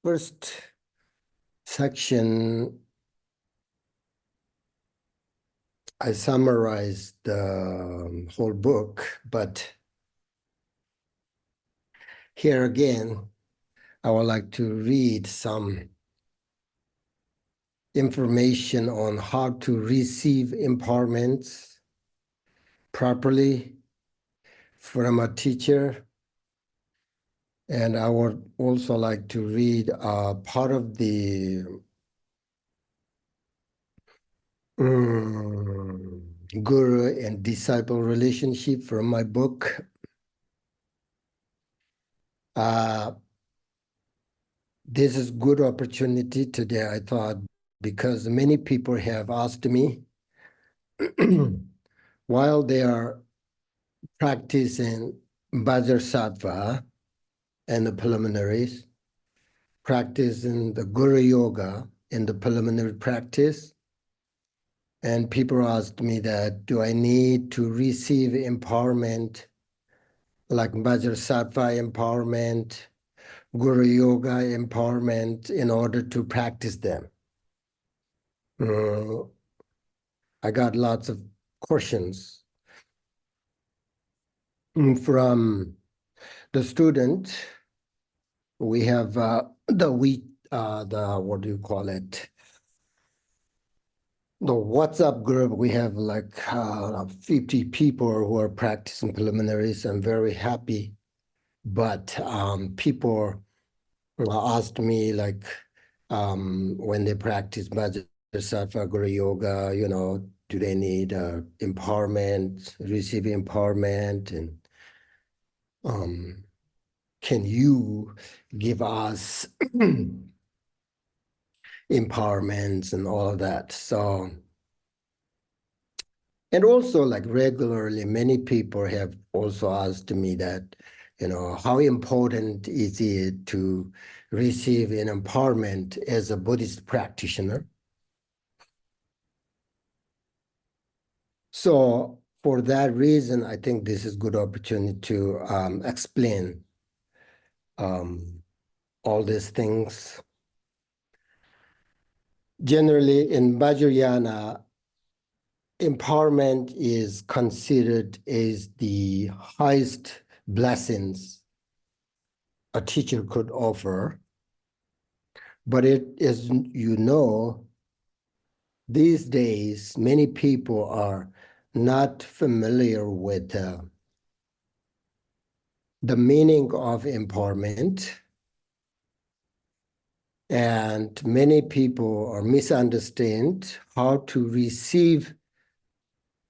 first section, I summarized the whole book, but here again, I would like to read some information on how to receive empowerments properly from a teacher. And I would also like to read part of the guru and disciple relationship from my book. This is good opportunity today, I thought, because many people have asked me while they are practicing Vajrasattva and the preliminaries, practicing the Guru Yoga in the preliminary practice, and people asked me that, do I need to receive empowerment like Vajrasattva empowerment, Guru Yoga empowerment in order to practice them? I got lots of questions from the student. We have the what do you call it? The WhatsApp group. We have like 50 people who are practicing preliminaries. I'm very happy, but people asked me like when they practice Vajrasattva Guru Yoga, do they need empowerment, receive empowerment, and can you give us empowerments and all of that? So, and also like regularly, many people have also asked me that, how important is it to receive an empowerment as a Buddhist practitioner? So for that reason, I think this is a good opportunity to explain all these things. Generally, in Vajrayana, empowerment is considered as the highest blessings a teacher could offer. But as you know, these days, many people are not familiar with the meaning of empowerment. And many people are misunderstand how to receive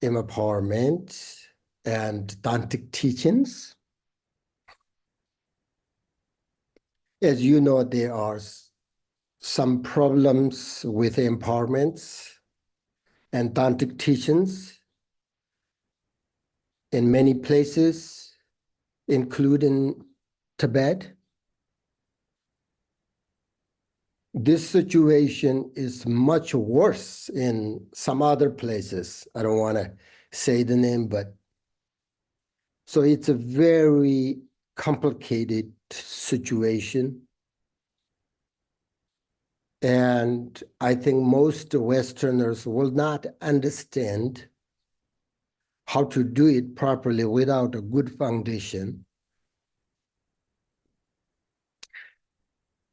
empowerment and Tantric teachings. As you know, there are some problems with empowerments and Tantric teachings in many places, including Tibet. This situation is much worse in some other places. I don't want to say the name, but so it's a very complicated situation. And I think most Westerners will not understand how to do it properly without a good foundation,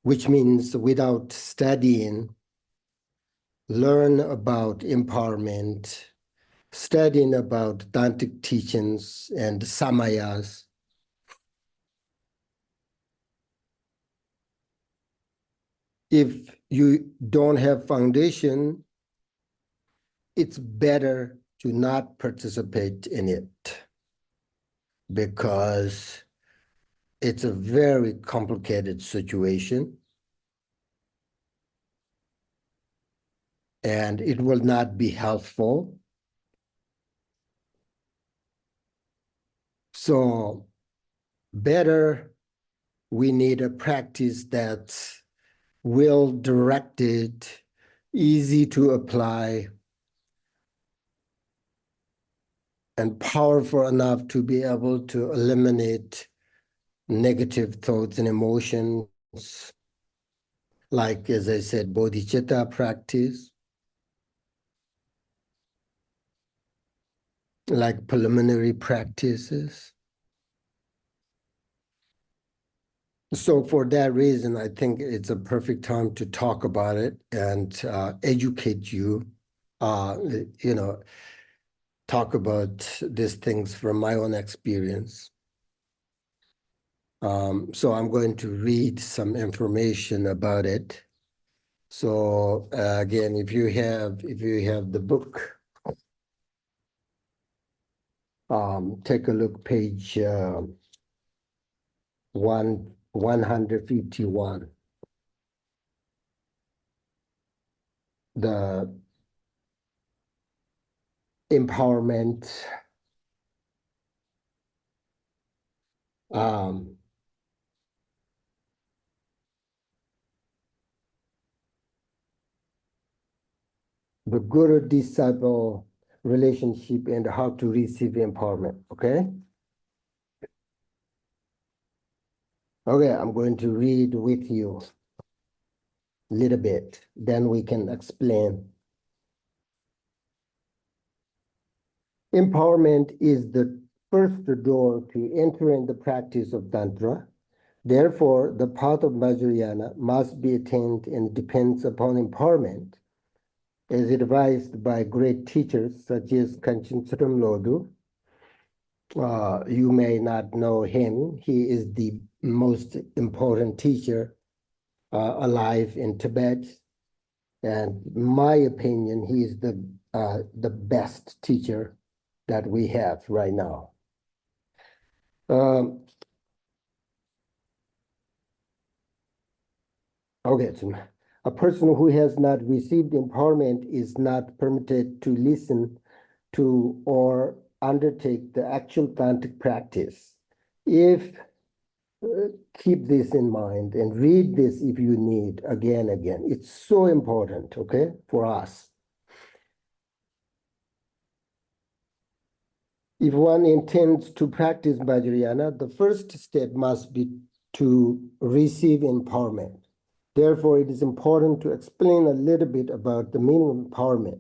which means without studying, learn about empowerment, studying about Tantric teachings and samayas. If you don't have foundation, it's better to not participate in it because it's a very complicated situation and it will not be helpful. So better we need a practice that's well directed, easy to apply, and powerful enough to be able to eliminate negative thoughts and emotions like, as I said, bodhicitta practice, like preliminary practices. So for that reason, I think it's a perfect time to talk about it and educate you, uh, you know, talk about these things from my own experience. So I'm going to read some information about it. So again, if you have the book, take a look, page 151. The empowerment, the guru-disciple relationship and how to receive empowerment, okay? Okay, I'm going to read with you a little bit, then we can explain. Empowerment is the first door to entering the practice of Tantra. Therefore, the path of Vajrayana must be attained and depends upon empowerment, as advised by great teachers such as Kanchen Lodhu. You may not know him. He is the most important teacher alive in Tibet. And in my opinion, he is the best teacher that we have right now. Okay, so a person who has not received empowerment is not permitted to listen to or undertake the actual tantric practice. If keep this in mind and read this if you need again. It's so important, okay, for us. If one intends to practice Vajrayana, the first step must be to receive empowerment. Therefore, it is important to explain a little bit about the meaning of empowerment,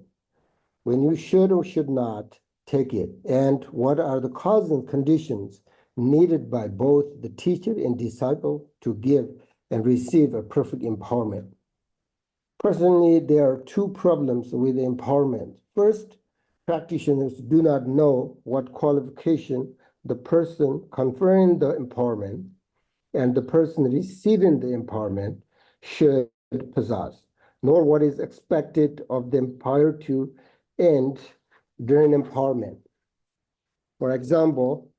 when you should or should not take it, and what are the causes and conditions needed by both the teacher and disciple to give and receive a perfect empowerment. Personally, there are two problems with empowerment. First, practitioners do not know what qualification the person conferring the empowerment and the person receiving the empowerment should possess, nor what is expected of them prior to and during empowerment. For example,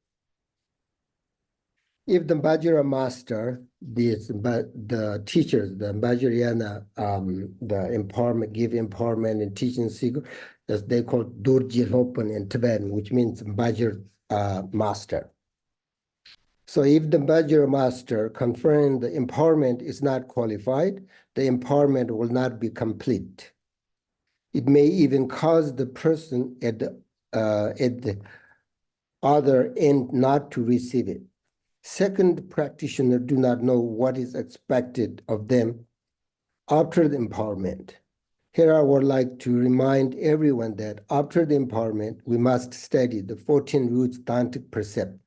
if the Vajra master, the teachers, the Vajrayana, the empowerment, give empowerment and teaching secret, as they call Durjilopan in Tibetan, which means Vajra master. So if the Vajra master conferring the empowerment is not qualified, the empowerment will not be complete. It may even cause the person at the other end not to receive it. Second, practitioners do not know what is expected of them after the empowerment. Here I would like to remind everyone that after the empowerment, we must study the 14 roots tantric precepts,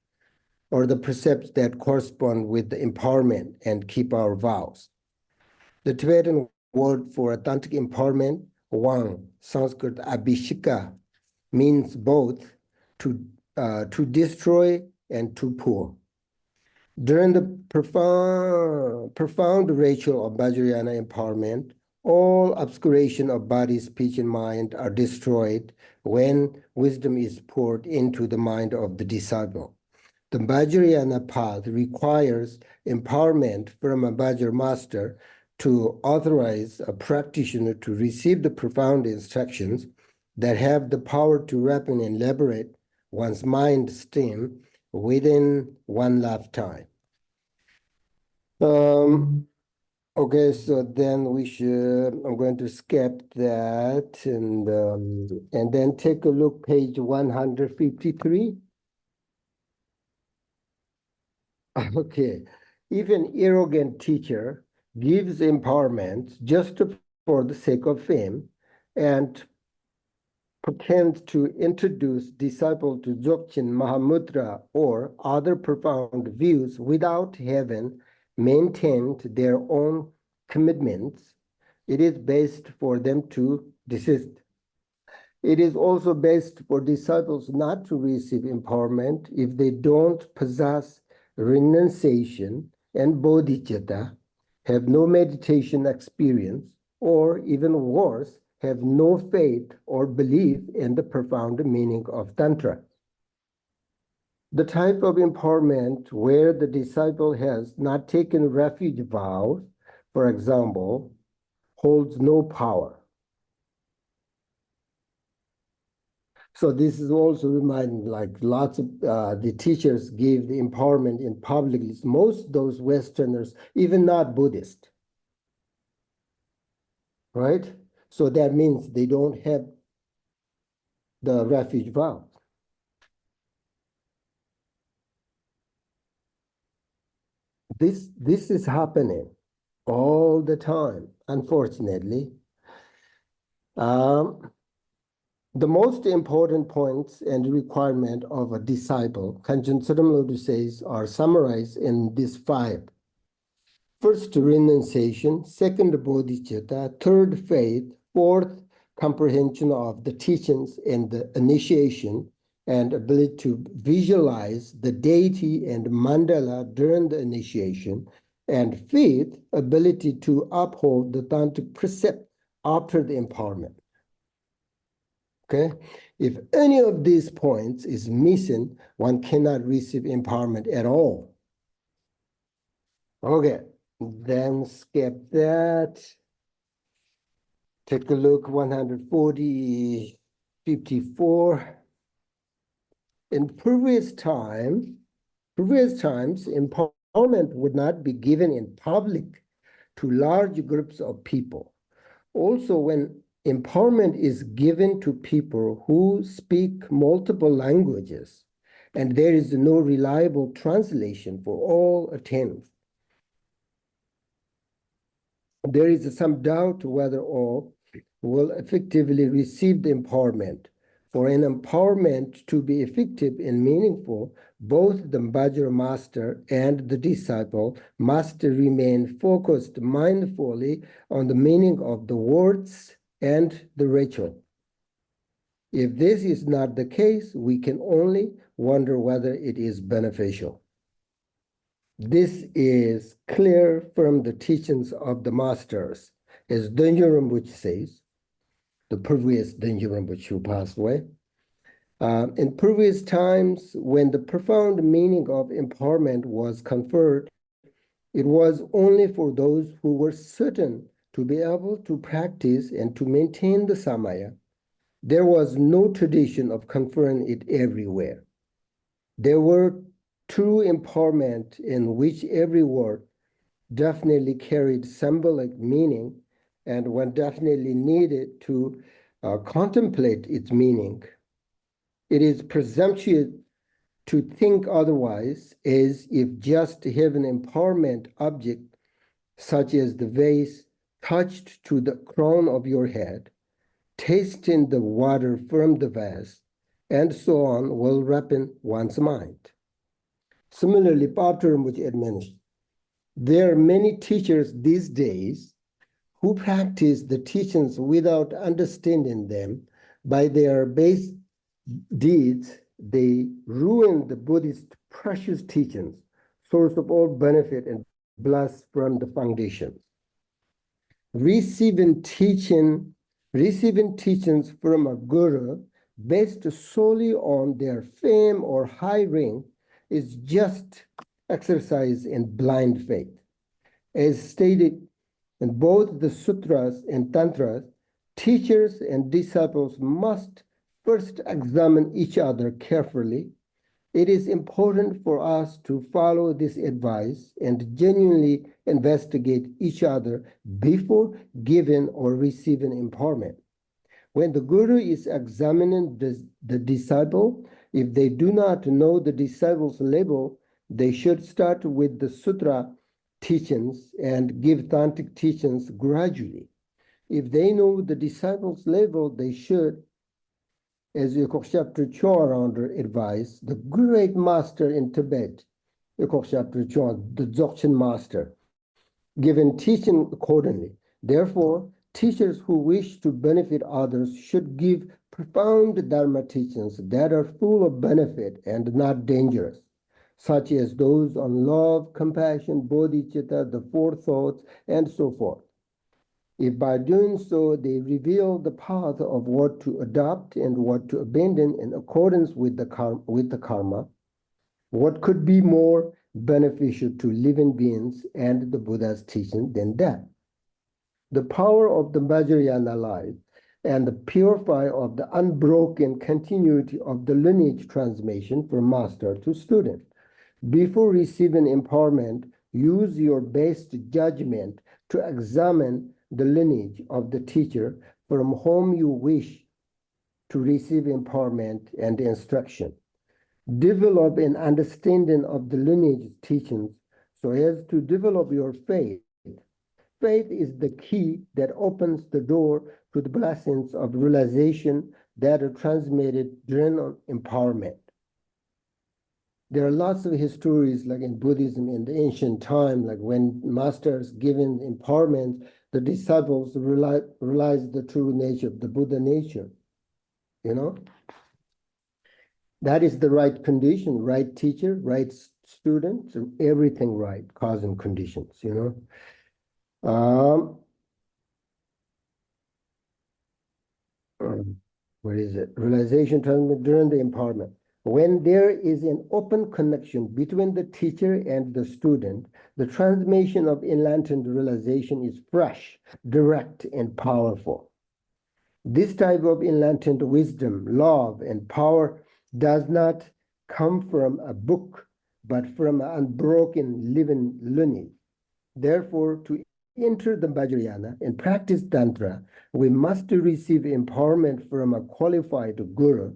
or the precepts that correspond with the empowerment, and keep our vows. The Tibetan word for tantric empowerment, Wang, Sanskrit Abhishika, means both to destroy and to pour. During the profound ritual of Vajrayana empowerment, all obscuration of body, speech, and mind are destroyed when wisdom is poured into the mind of the disciple. The Vajrayana path requires empowerment from a Vajra master to authorize a practitioner to receive the profound instructions that have the power to ripen and liberate one's mind stream within one lifetime. Okay, so then I'm going to skip that and then take a look, page 153. Okay, if an arrogant teacher gives empowerment just for the sake of fame and pretends to introduce disciples to Dzogchen Mahamudra or other profound views without having maintained their own commitments, it is best for them to desist. It is also best for disciples not to receive empowerment if they don't possess renunciation and bodhicitta, have no meditation experience, or even worse, have no faith or belief in the profound meaning of Tantra. The type of empowerment where the disciple has not taken refuge vows, for example, holds no power. So this is also reminding, like lots of the teachers give the empowerment in public. Most those Westerners, even not Buddhist, right? So that means they don't have the refuge vow. This is happening all the time, unfortunately. The most important points and requirement of a disciple, Kanchen Tsurumlodu says, are summarized in these five. First, renunciation. Second, bodhicitta. Third, faith. Fourth, comprehension of the teachings and the initiation and ability to visualize the deity and mandala during the initiation. And fifth, ability to uphold the tantric precept after the empowerment. Okay? If any of these points is missing, one cannot receive empowerment at all. Okay, then skip that. Take a look, 140, 54. In previous times, empowerment would not be given in public to large groups of people. Also, when empowerment is given to people who speak multiple languages, and there is no reliable translation for all attendants, there is some doubt whether all will effectively receive the empowerment. For an empowerment to be effective and meaningful, both the Vajra master and the disciple must remain focused mindfully on the meaning of the words and the ritual. If this is not the case, we can only wonder whether it is beneficial. This is clear from the teachings of the masters. As Döngyur Rinpoche says, the previous Döngyur Rinpoche who passed away, in previous times when the profound meaning of empowerment was conferred, it was only for those who were certain to be able to practice and to maintain the samaya. There was no tradition of conferring it everywhere. There were true empowerment in which every word definitely carried symbolic meaning, and one definitely needed to contemplate its meaning. It is presumptuous to think otherwise, as if just having an empowerment object, such as the vase touched to the crown of your head, tasting the water from the vase, and so on, will ripen one's mind. Similarly, Bhakti which admonished, there are many teachers these days who practice the teachings without understanding them. By their base deeds, they ruin the Buddhist precious teachings, source of all benefit and bless from the foundation. Receiving teachings from a guru based solely on their fame or high rank is just exercise in blind faith. As stated in both the sutras and tantras, teachers and disciples must first examine each other carefully. It is important for us to follow this advice and genuinely investigate each other before giving or receiving empowerment. When the guru is examining the disciple, if they do not know the disciple's label, they should start with the sutra teachings and give tantric teachings gradually. If they know the disciples' level, they should, as Chapter Chorander advised, the great master in Tibet, Chapter Chor, the Dzogchen master, given teaching accordingly. Therefore, teachers who wish to benefit others should give profound Dharma teachings that are full of benefit and not dangerous, such as those on love, compassion, bodhicitta, the four thoughts, and so forth. If by doing so they reveal the path of what to adopt and what to abandon in accordance with the karma, what could be more beneficial to living beings and the Buddha's teaching than that? The power of the Vajrayana life and the purify of the unbroken continuity of the lineage transmission from master to student. Before receiving empowerment, use your best judgment to examine the lineage of the teacher from whom you wish to receive empowerment and instruction. Develop an understanding of the lineage teachings so as to develop your faith. Faith is the key that opens the door to the blessings of realization that are transmitted during empowerment. There are lots of histories, like in Buddhism in the ancient time, like when masters given empowerment, the disciples realized the true nature of the Buddha nature, you know? That is the right condition, right teacher, right student, everything right, cause and conditions, you know? What is it? Realization transmitted during the empowerment. When there is an open connection between the teacher and the student, the transmission of enlightened realization is fresh, direct, and powerful. This type of enlightened wisdom, love, and power does not come from a book, but from an unbroken living lineage. Therefore, to enter the Vajrayana and practice Tantra, we must receive empowerment from a qualified guru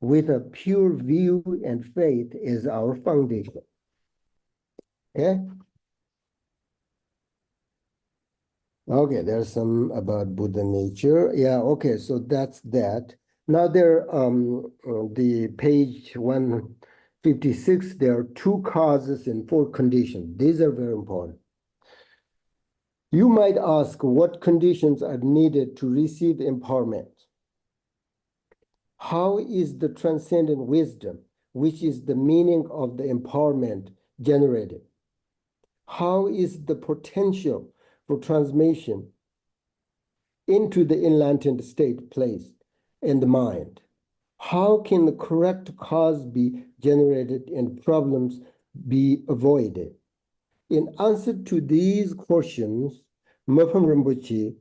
with a pure view and faith as our foundation. Okay? Okay, there's some about Buddha nature. Yeah, okay, so that's that. Now there, the page 156, there are 2 causes and 4 conditions. These are very important. You might ask what conditions are needed to receive empowerment. How is the transcendent wisdom, which is the meaning of the empowerment, generated? How is the potential for transmission into the enlightened state placed in the mind? How can the correct cause be generated and problems be avoided? In answer to these questions, Mopam Rinpoche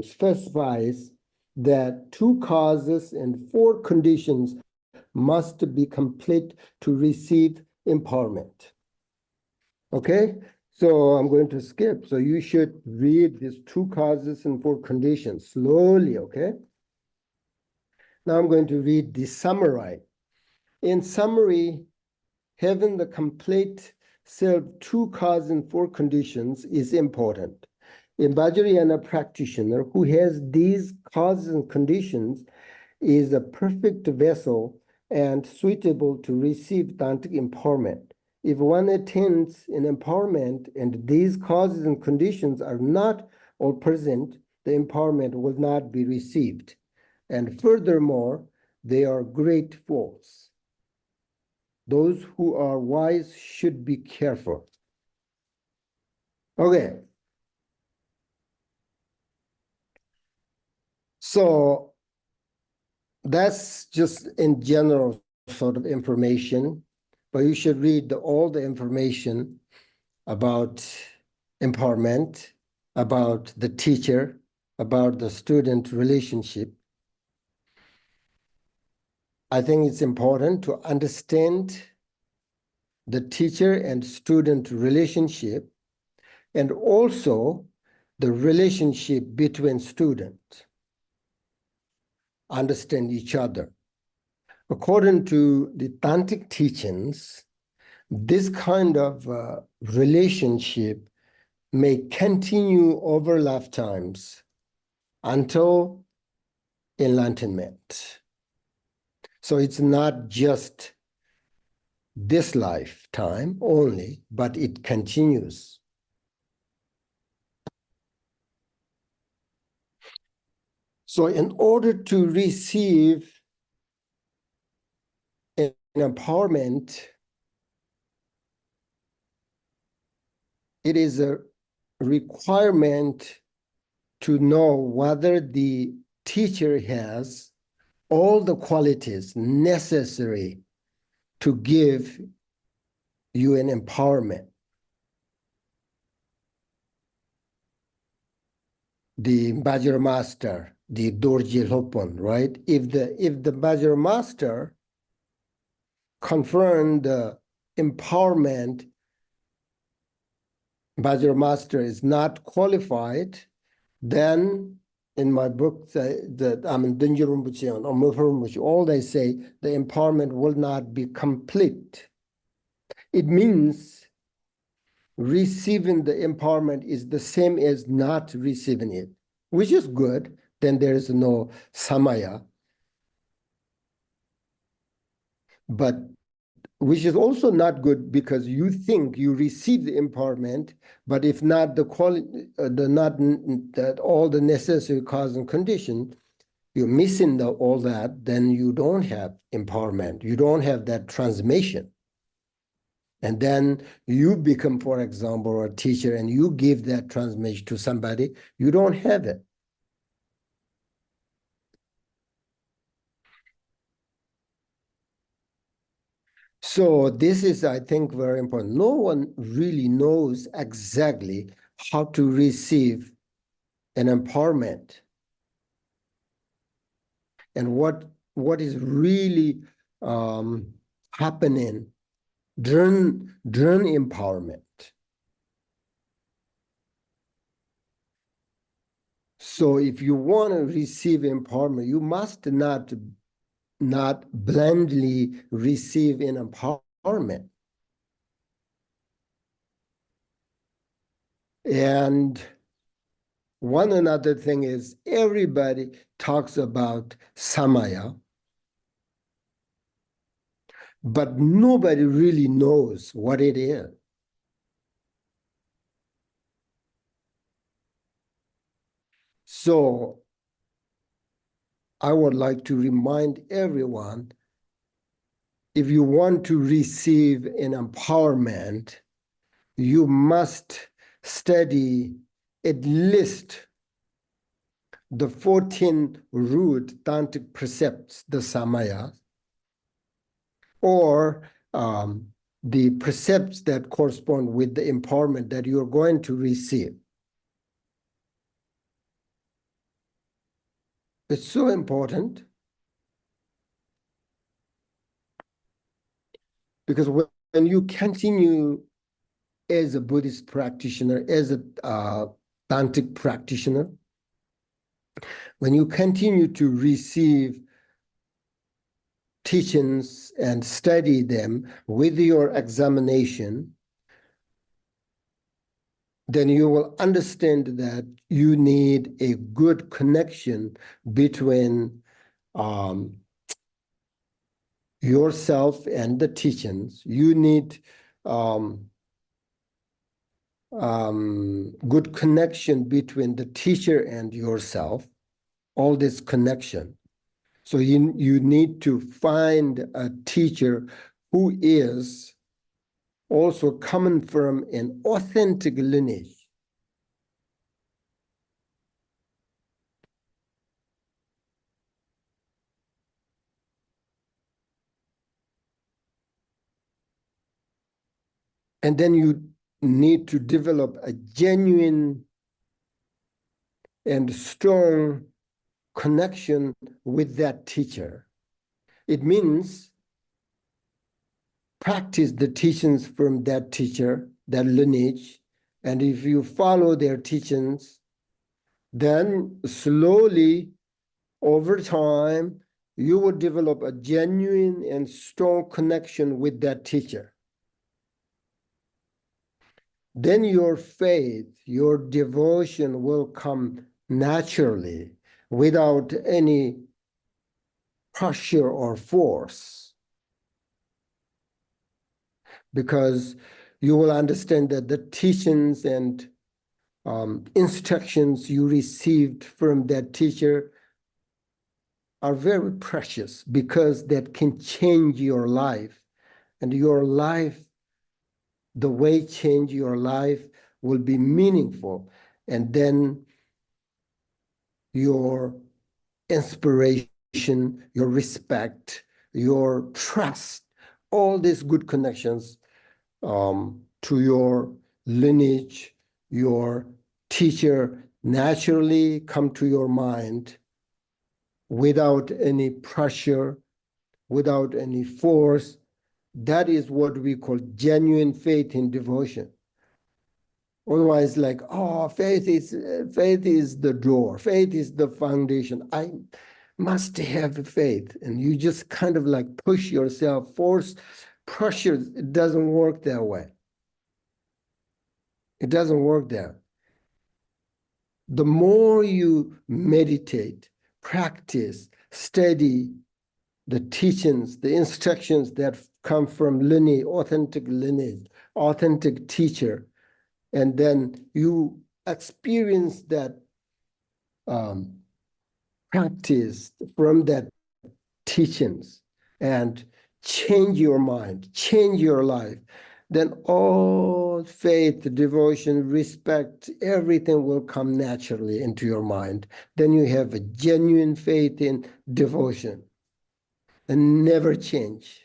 specifies that 2 causes and 4 conditions must be complete to receive empowerment. Okay, so I'm going to skip. So you should read these 2 causes and 4 conditions slowly, okay? Now I'm going to read the summary. In summary, having the complete self 2 causes and 4 conditions is important. A Vajrayana practitioner who has these causes and conditions is a perfect vessel and suitable to receive tantric empowerment. If one attends an empowerment and these causes and conditions are not all present, the empowerment will not be received. And furthermore, they are great faults. Those who are wise should be careful. Okay. So that's just in general sort of information, but you should read all the information about empowerment, about the teacher, about the student relationship. I think it's important to understand the teacher and student relationship and also the relationship between students. Understand each other. According to the Tantric teachings, This kind of relationship may continue over lifetimes until enlightenment. So it's not just this lifetime only, but it continues. So in order to receive an empowerment, it is a requirement to know whether the teacher has all the qualities necessary to give you an empowerment. The Bajra master, the Dorje Lopon, right? If the Bajra master confirmed the empowerment, Bajra master is not qualified, then in my book, all they say, the empowerment will not be complete. It means receiving the empowerment is the same as not receiving it, which is good. Then there is no samaya. But which is also not good because you think you receive the empowerment, but if not the quality, that all the necessary cause and condition, you're missing all that, then you don't have empowerment. You don't have that transmission. And then you become, for example, a teacher and you give that transmission to somebody, you don't have it. So this is, I think, very important. No one really knows exactly how to receive an empowerment and what is really happening during empowerment. So if you want to receive empowerment, you must not blindly receive an empowerment. And one another thing is everybody talks about samaya, but nobody really knows what it is. So I would like to remind everyone, if you want to receive an empowerment, you must study at least the 14 root tantric precepts, the samaya, or the precepts that correspond with the empowerment that you're going to receive. It's so important because when you continue as a Buddhist practitioner, as a tantric practitioner, when you continue to receive teachings and study them with your examination, then you will understand that you need a good connection between yourself and the teachings. You need good connection between the teacher and yourself, all this connection. So you need to find a teacher who is also coming from an authentic lineage. And then you need to develop a genuine and strong connection with that teacher. It means practice the teachings from that teacher, that lineage, and if you follow their teachings, then slowly, over time, you will develop a genuine and strong connection with that teacher. then your faith, your devotion will come naturally without any pressure or force, because you will understand that the teachings and instructions you received from that teacher are very precious, because that can change your life. And your life, the way change your life will be meaningful. And then your inspiration, your respect, your trust, all these good connections to your lineage, your teacher naturally come to your mind without any pressure, without any force. That is what we call genuine faith in devotion. Otherwise, like, oh, faith is the door, faith is the foundation. I must have faith, and you just kind of like push yourself, force pressure. It doesn't work that way. It doesn't work there. The more you meditate, practice, study the teachings, the instructions that come from lineage, authentic teacher, and then you experience that practice from that teachings and change your mind, change your life, then all faith, devotion, respect, everything will come naturally into your mind. Then you have a genuine faith in devotion and never change.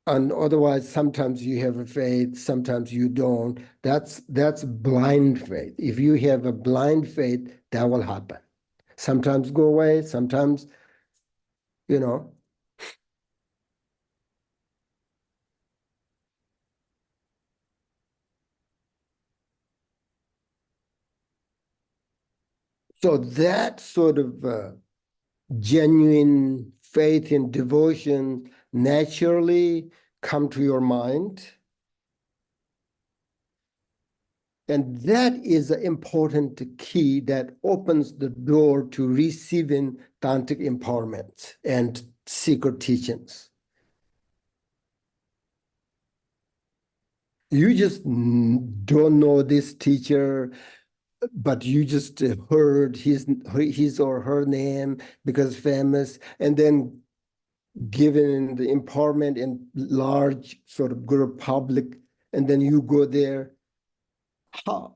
And otherwise, sometimes you have a faith, sometimes you don't. That's blind faith. If you have a blind faith, that will happen. Sometimes go away, sometimes, you know. So that sort of genuine faith and devotion naturally come to your mind. And that is an important key that opens the door to receiving tantric empowerment and secret teachings. You just don't know this teacher, but you just heard his or her name because famous, and then given the empowerment in large sort of group public, and then you go there. How?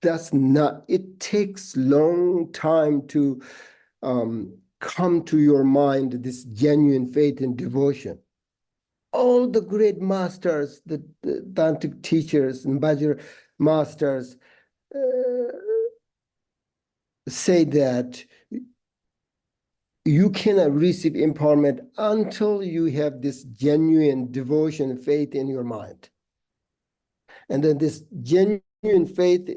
That's not, it takes long time to come to your mind, this genuine faith and devotion. All the great masters, the tantric teachers and Bhajar masters uh, say that you cannot receive empowerment until you have this genuine devotion, faith in your mind. And then this genuine faith,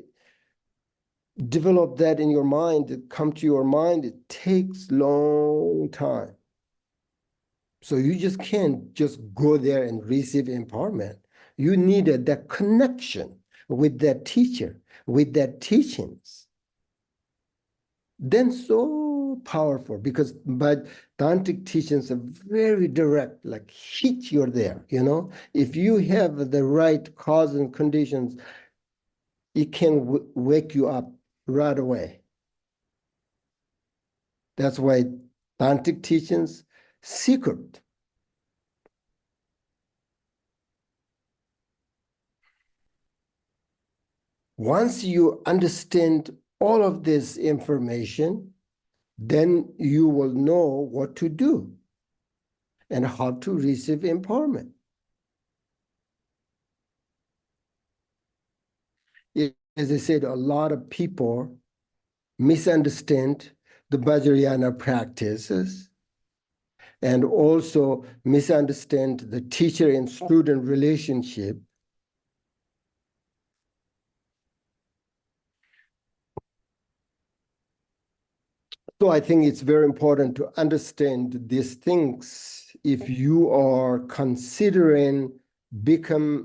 develop that in your mind, come to your mind, it takes long time. So you just can't just go there and receive empowerment. You needed that connection with that teacher, with that teachings. Then so powerful, because but tantric teachings are very direct, like hit you're there, you know. If you have the right cause and conditions, it can wake you up right away. That's why tantric teachings secret. Once you understand all of this information, then you will know what to do and how to receive empowerment. As I said, a lot of people misunderstand the Vajrayana practices and also misunderstand the teacher and student relationship. So I think it's very important to understand these things if you are considering becoming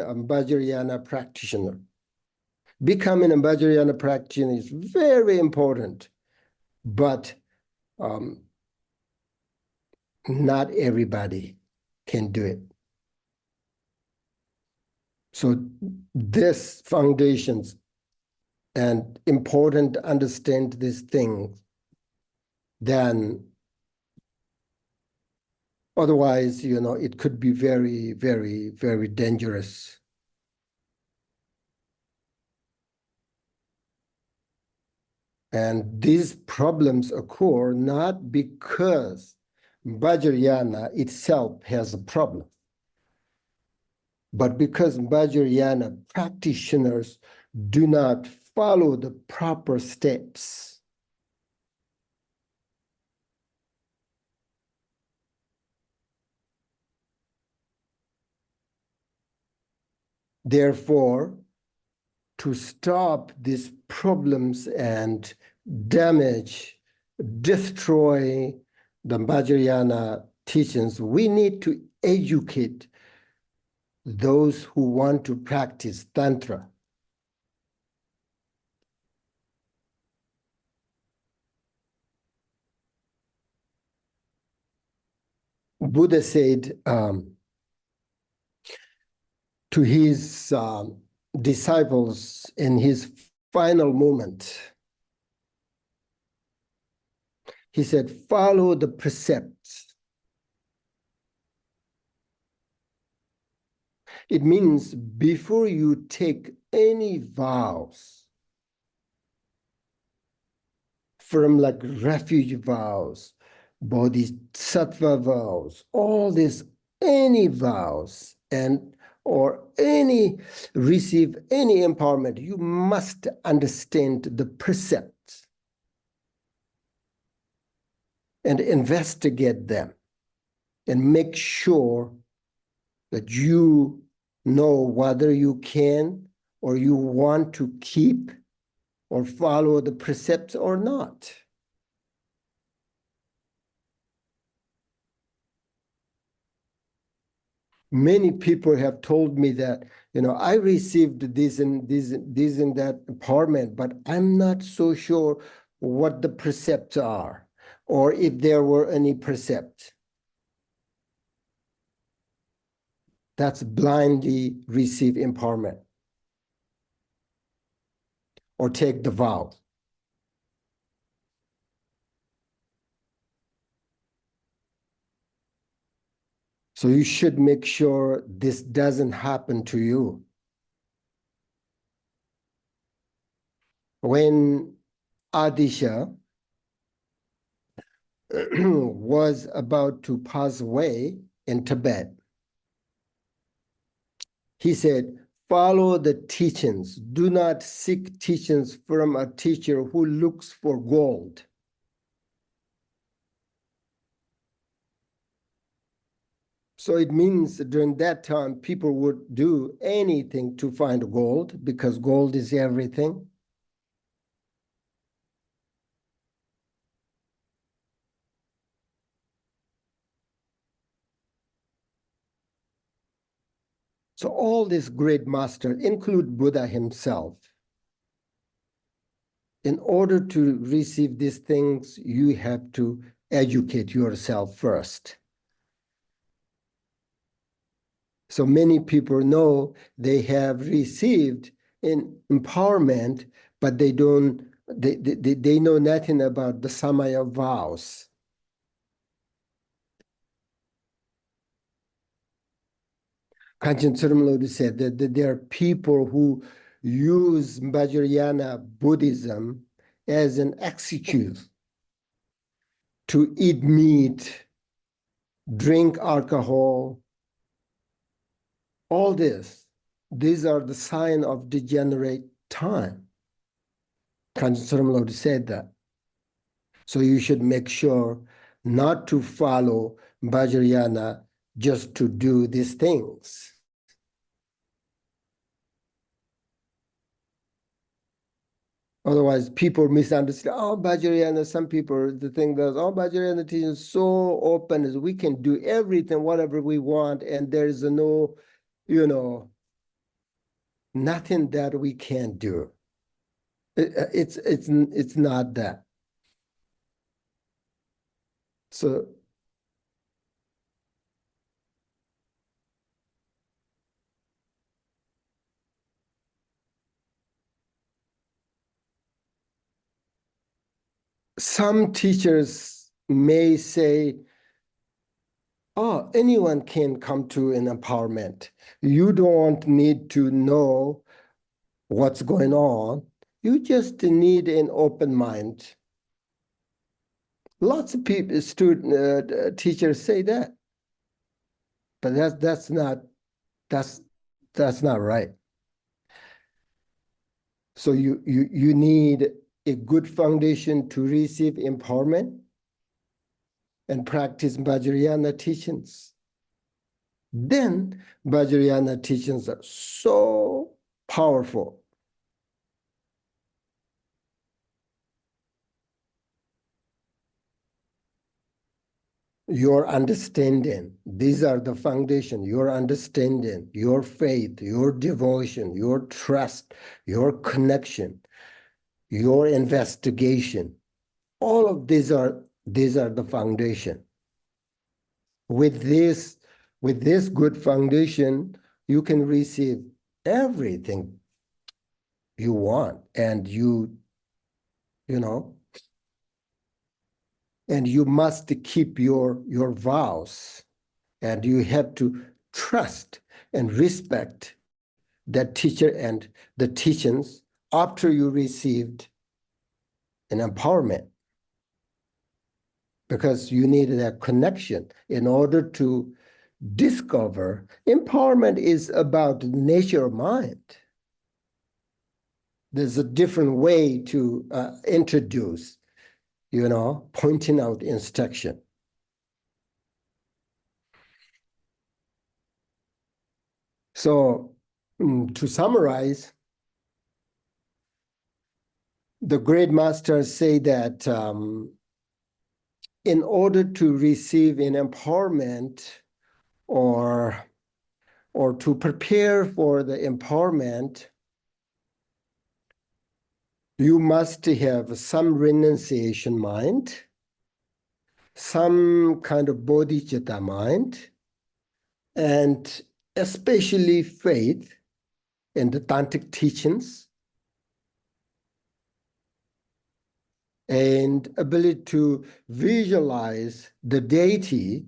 a Vajrayana practitioner. Becoming a Vajrayana practitioner is very important, but not everybody can do it. So this foundations and important to understand these things, then otherwise, it could be very, very, very dangerous. And these problems occur not because Vajrayana itself has a problem, but because Vajrayana practitioners do not follow the proper steps. Therefore, to stop these problems and damage, destroy the Vajrayana teachings, we need to educate those who want to practice Tantra. Buddha said to his disciples in his final moment, he said, follow the precepts. It means before you take any vows, from like refuge vows, bodhisattva vows, all these, any vows, and or receive any empowerment, you must understand the precepts and investigate them and make sure that you know whether you can or you want to keep or follow the precepts or not. Many people have told me that, I received this and that empowerment, but I'm not so sure what the precepts are or if there were any precepts. That's blindly receive empowerment or take the vow. So you should make sure this doesn't happen to you. When Adisha was about to pass away in Tibet, he said, follow the teachings. Do not seek teachings from a teacher who looks for gold. So it means during that time, people would do anything to find gold because gold is everything. So all these great masters, include Buddha himself, in order to receive these things, you have to educate yourself first. So many people know they have received an empowerment, but they know nothing about the Samaya vows. Kanchen Tsurum Lodi said that there are people who use Vajrayana Buddhism as an excuse to eat meat, drink alcohol, all this. These are the sign of degenerate time. Kanchen Tsurum Lodi said that. So you should make sure not to follow Vajrayana just to do these things. Otherwise, people misunderstand. Oh, Vajrayana, some people, the thing that, oh, Vajrayana teaching is so open, is we can do everything, whatever we want, and there is no, nothing that we can't do. It's not that. So some teachers may say, oh, anyone can come to an empowerment. You don't need to know what's going on. You just need an open mind. Lots of people, teachers say that, but that's that's not right. So you need a good foundation to receive empowerment and practice Vajrayana teachings. Then Vajrayana teachings are so powerful. Your understanding, these are the foundation, your understanding, your faith, your devotion, your trust, your connection, your investigation. All of these are the foundation. With this good foundation, you can receive everything you want, and you know, and you must keep your vows, and you have to trust and respect that teacher and the teachings after you received an empowerment, because you need that connection in order to discover. Empowerment is about the nature of mind. There's a different way to introduce, pointing out instruction. So to summarize, the great masters say that in order to receive an empowerment, or to prepare for the empowerment, you must have some renunciation mind, some kind of bodhicitta mind, and especially faith in the tantric teachings, and ability to visualize the deity,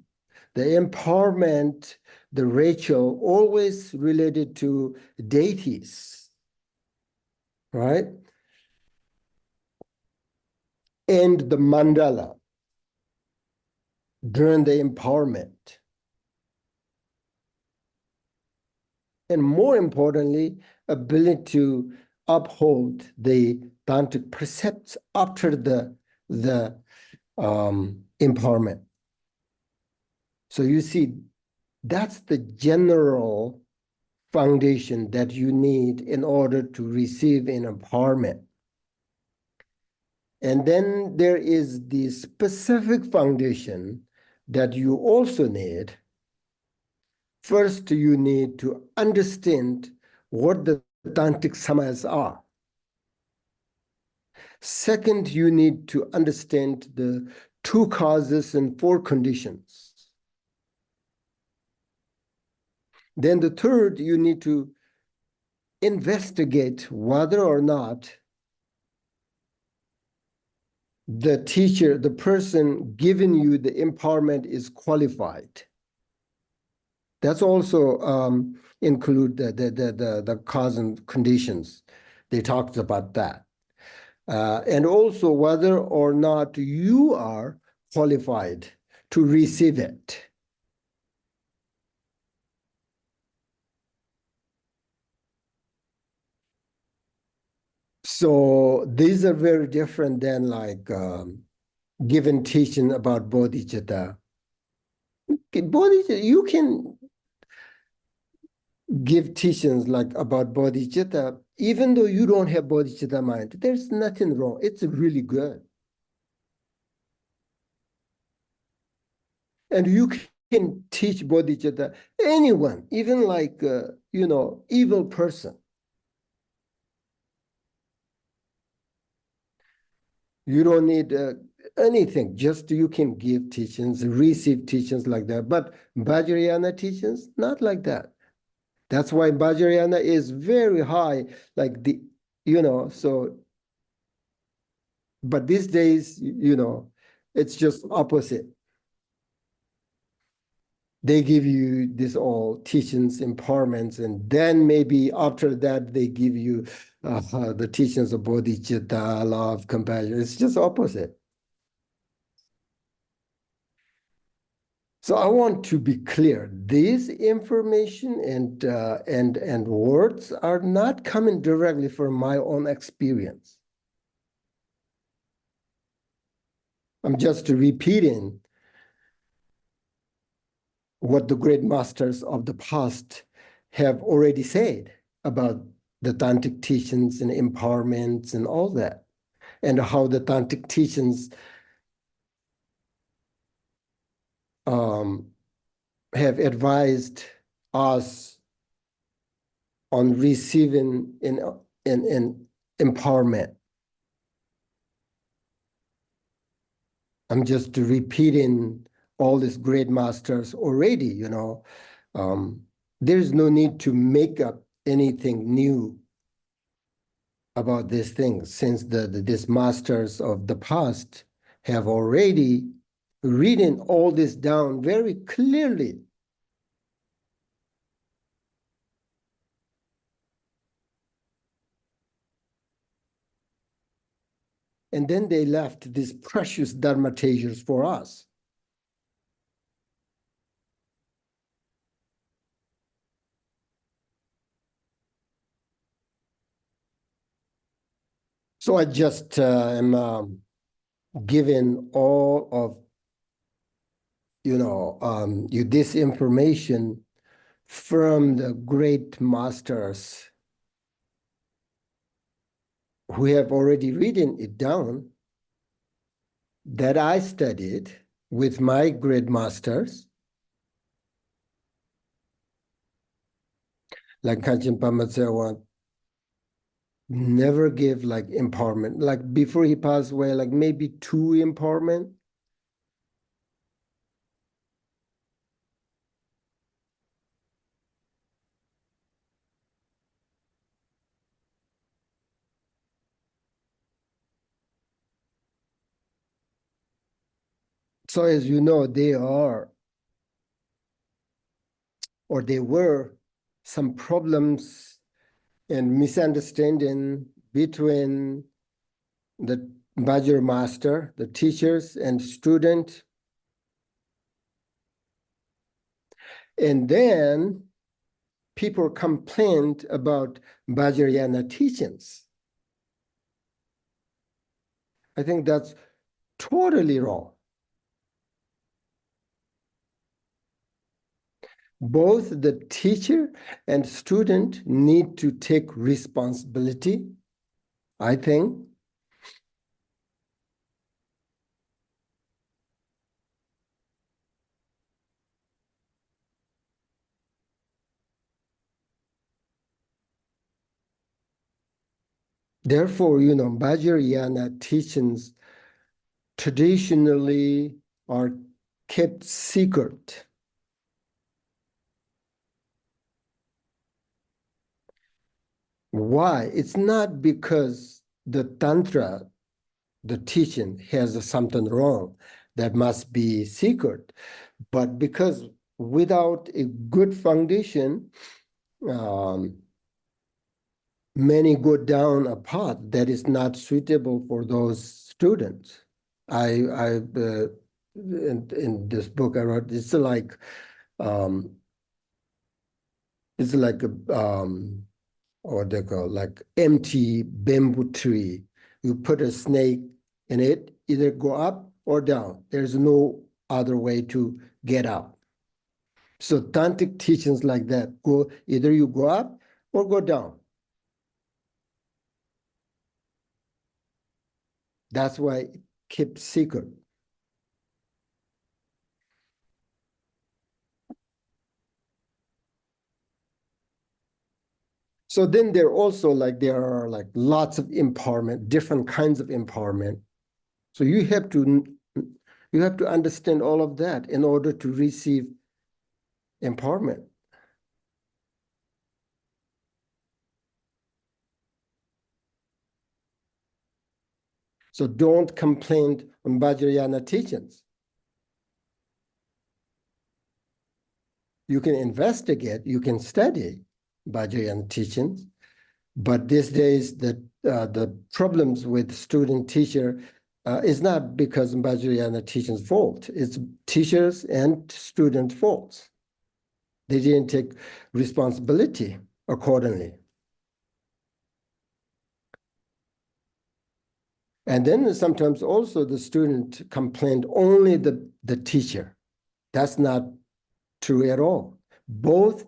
the empowerment, the ritual, always related to deities, right? And the mandala during the empowerment. And more importantly, ability to uphold the tantric precepts after the empowerment. So you see, that's the general foundation that you need in order to receive an empowerment. And then there is the specific foundation that you also need. First, you need to understand what the tantric samayas are. Second, you need to understand the two causes and four conditions. Then the third, you need to investigate whether or not the teacher, the person giving you the empowerment, is qualified. That's also include the cause and conditions. They talked about that. And also whether or not you are qualified to receive it. So these are very different than like given teaching about bodhicitta. Bodhicitta, give teachings like about bodhicitta, even though you don't have bodhicitta mind, there's nothing wrong. It's really good. And you can teach bodhicitta anyone, even like evil person. You don't need anything. Just you can give teachings, receive teachings like that. But Vajrayana teachings, not like that. That's why Vajrayana is very high, like so. But these days, it's just opposite. They give you this all teachings, empowerments, and then maybe after that they give you the teachings of bodhicitta, love, compassion. It's just opposite. So I want to be clear. This information and words are not coming directly from my own experience. I'm just repeating what the great masters of the past have already said about the tantric teachings and empowerments and all that, and how the tantric teachings um, have advised us on receiving in empowerment. I'm just repeating all these great masters already, there's no need to make up anything new about these things, since these masters of the past have already written all this down very clearly. And then they left these precious Dharma treasures for us. So I just am giving all of you this information from the great masters who have already written it down, that I studied with my great masters, like Kanchen Pamatsewa never gave like empowerment. Like before he passed away, like maybe 2 empowerment. So as you know, they are, or they were, some problems and misunderstanding between the Bajra master, the teachers and student. And then people complained about Vajrayana teachings. I think that's totally wrong. Both the teacher and student need to take responsibility, I think. Therefore, Vajrayana teachings traditionally are kept secret. Why? It's not because the Tantra, the teaching, has something wrong that must be secret, but because without a good foundation, many go down a path that is not suitable for those students. In this book I wrote, it's like a what they call like empty bamboo tree. You put a snake in it, either go up or down. There's no other way to get out. So tantric teachings like that go either you go up or go down. That's why it kept secret. So then there are like lots of empowerment, different kinds of empowerment. So you have to understand all of that in order to receive empowerment. So don't complain on Vajrayana teachings. You can investigate, you can study Vajrayana teachings, but these days the problems with student teacher is not because Vajrayana teaching's fault. It's teachers and student faults. They didn't take responsibility accordingly. And then sometimes also the student complained only the teacher. That's not true at all. Both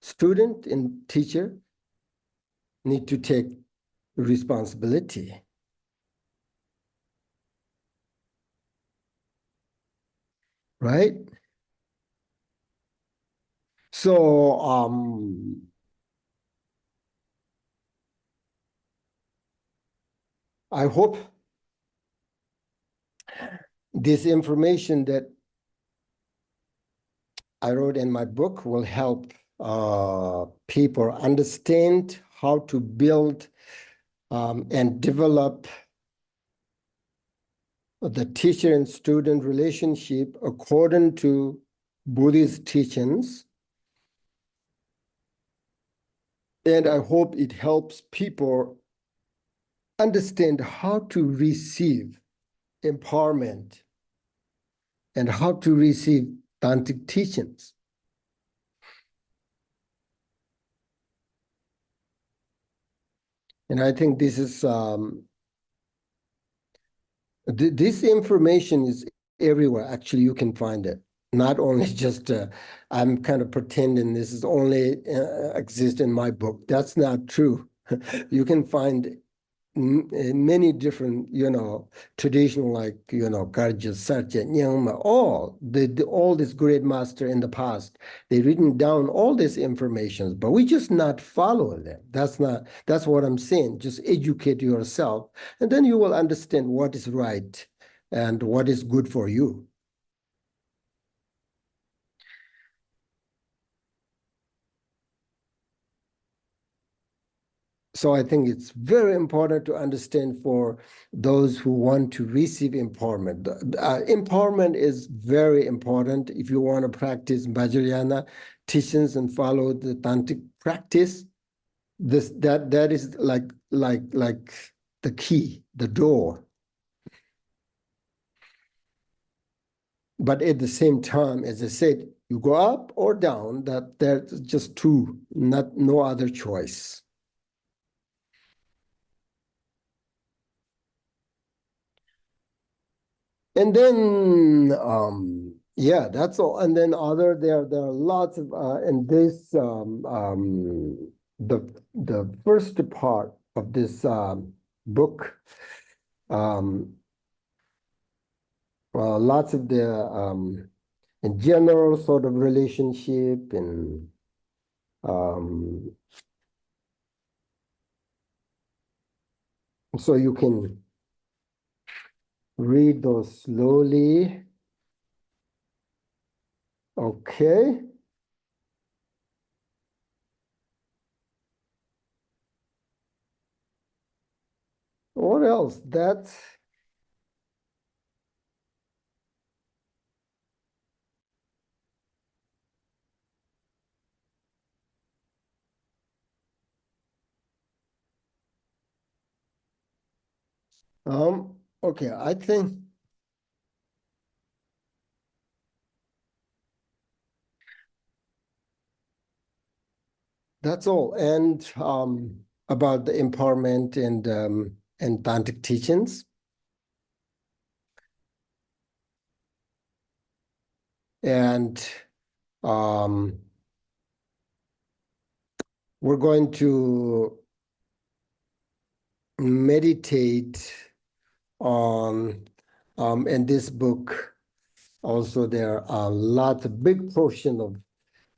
student and teacher need to take responsibility. Right? So I hope this information that I wrote in my book will help people understand how to build and develop the teacher and student relationship according to Buddhist teachings. And I hope it helps people understand how to receive empowerment and how to receive tantric teachings. And I think this is this information is everywhere. Actually, you can find it. Not only just I'm kind of pretending this is only exists in my book. That's not true. You can find many different, traditional, like, Garja, Sarcha, Nyingma, all this great master in the past, they written down all this information, but we just not follow them. That's what I'm saying. Just educate yourself, and then you will understand what is right and what is good for you. So I think it's very important to understand for those who want to receive empowerment. Empowerment is very important if you want to practice Vajrayana teachings and follow the tantric practice. That is like the key, the door. But at the same time, as I said, you go up or down. That there's just two, no other choice. And then, yeah, that's all. And then there are lots of, and this, the first part of this book, lots of the, in general sort of relationship and, so you can read those slowly. Okay. What else? That's okay. I think that's all. And about the empowerment and tantric teachings. And Um, we're going to meditate on, in this book, also there are lots, a big portion of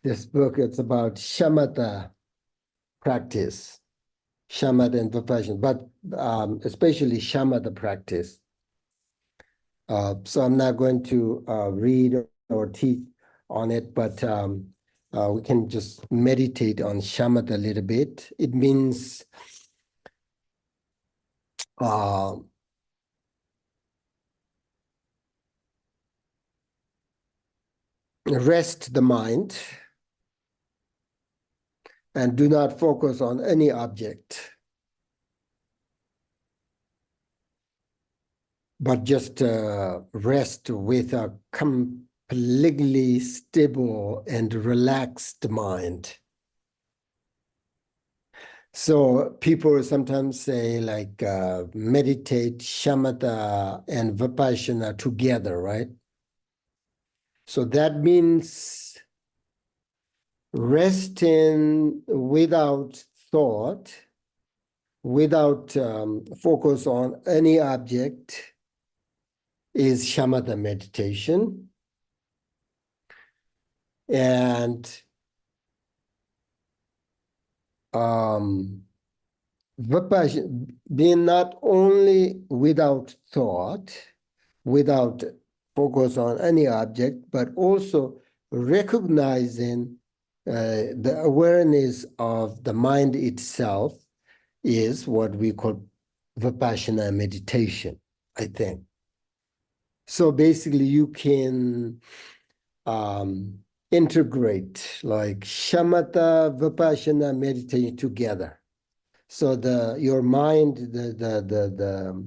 this book, it's about shamatha practice, shamatha and vipassana, but especially shamatha practice. So I'm not going to read or teach on it, but we can just meditate on shamatha a little bit. It means rest the mind and do not focus on any object, but just rest with a completely stable and relaxed mind. So people sometimes say like meditate shamatha and vipassana together, right? So that means resting without thought, without focus on any object is shamatha meditation. And vipassana, being not only without thought, without focus on any object, but also recognizing the awareness of the mind itself is what we call vipassana meditation, I think. So basically you can integrate like shamatha, vipassana meditation together. So your mind, the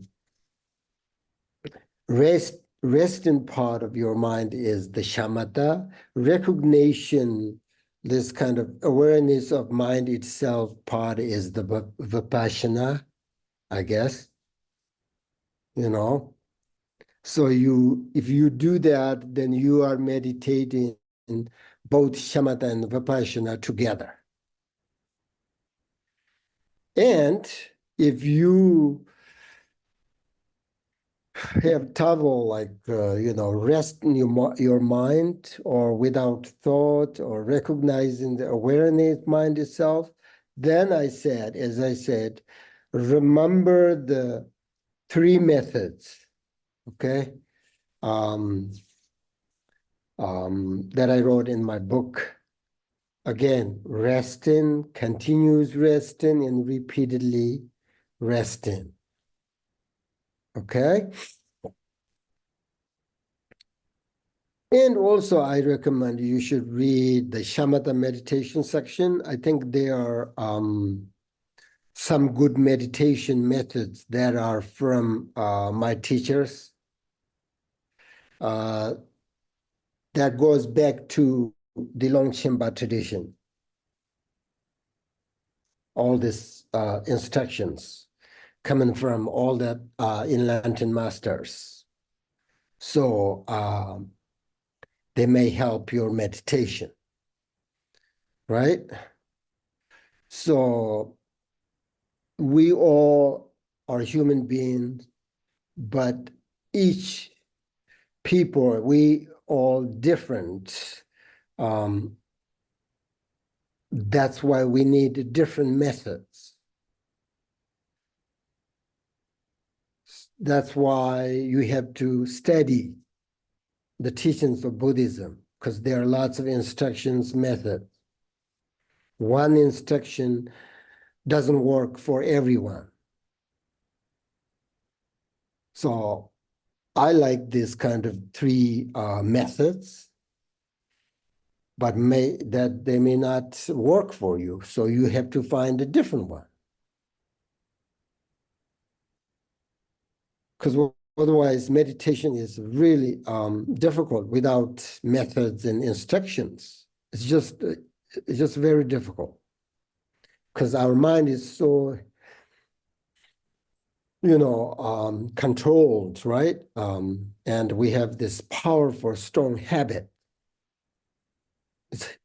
resting part of your mind is the shamatha. Recognition, this kind of awareness of mind itself part is the vipassana, I guess, you know. So if you do that, then you are meditating both shamatha and vipassana together. And if you have trouble like rest in your mind or without thought or recognizing the awareness mind itself, then as I said, remember the three methods, okay, that I wrote in my book. Again, resting, continuous resting, and repeatedly resting, okay. And also, I recommend you should read the shamatha meditation section. I think there are some good meditation methods that are from my teachers. That goes back to the Longchenpa tradition. All these instructions coming from all the Enlightenment masters. So they may help your meditation, right? So we all are human beings, but each people, we all different. That's why we need different methods. That's why you have to study the teachings of Buddhism, because there are lots of instructions, methods. One instruction doesn't work for everyone. So I like this kind of three methods, but they may not work for you. So you have to find a different one. Because otherwise meditation is really difficult without methods and instructions. It's just very difficult because our mind is so controlled, right? And we have this powerful, strong habit.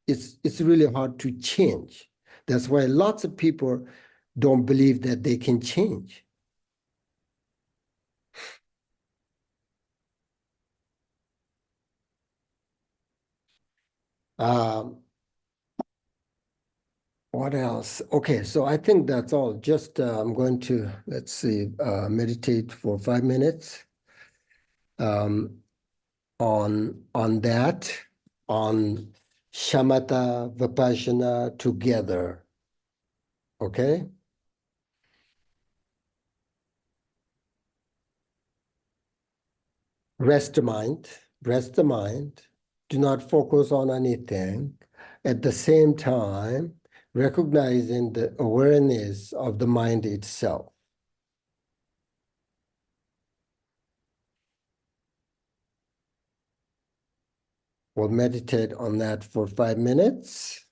it's really hard to change. That's why lots of people don't believe that they can change. Um, what else? Okay, so I think that's all. Just I'm going to, let's see, meditate for 5 minutes um, on that, on shamatha vipassana together. Okay? Rest the mind, do not focus on anything. At the same time, recognizing the awareness of the mind itself. We'll meditate on that for 5 minutes.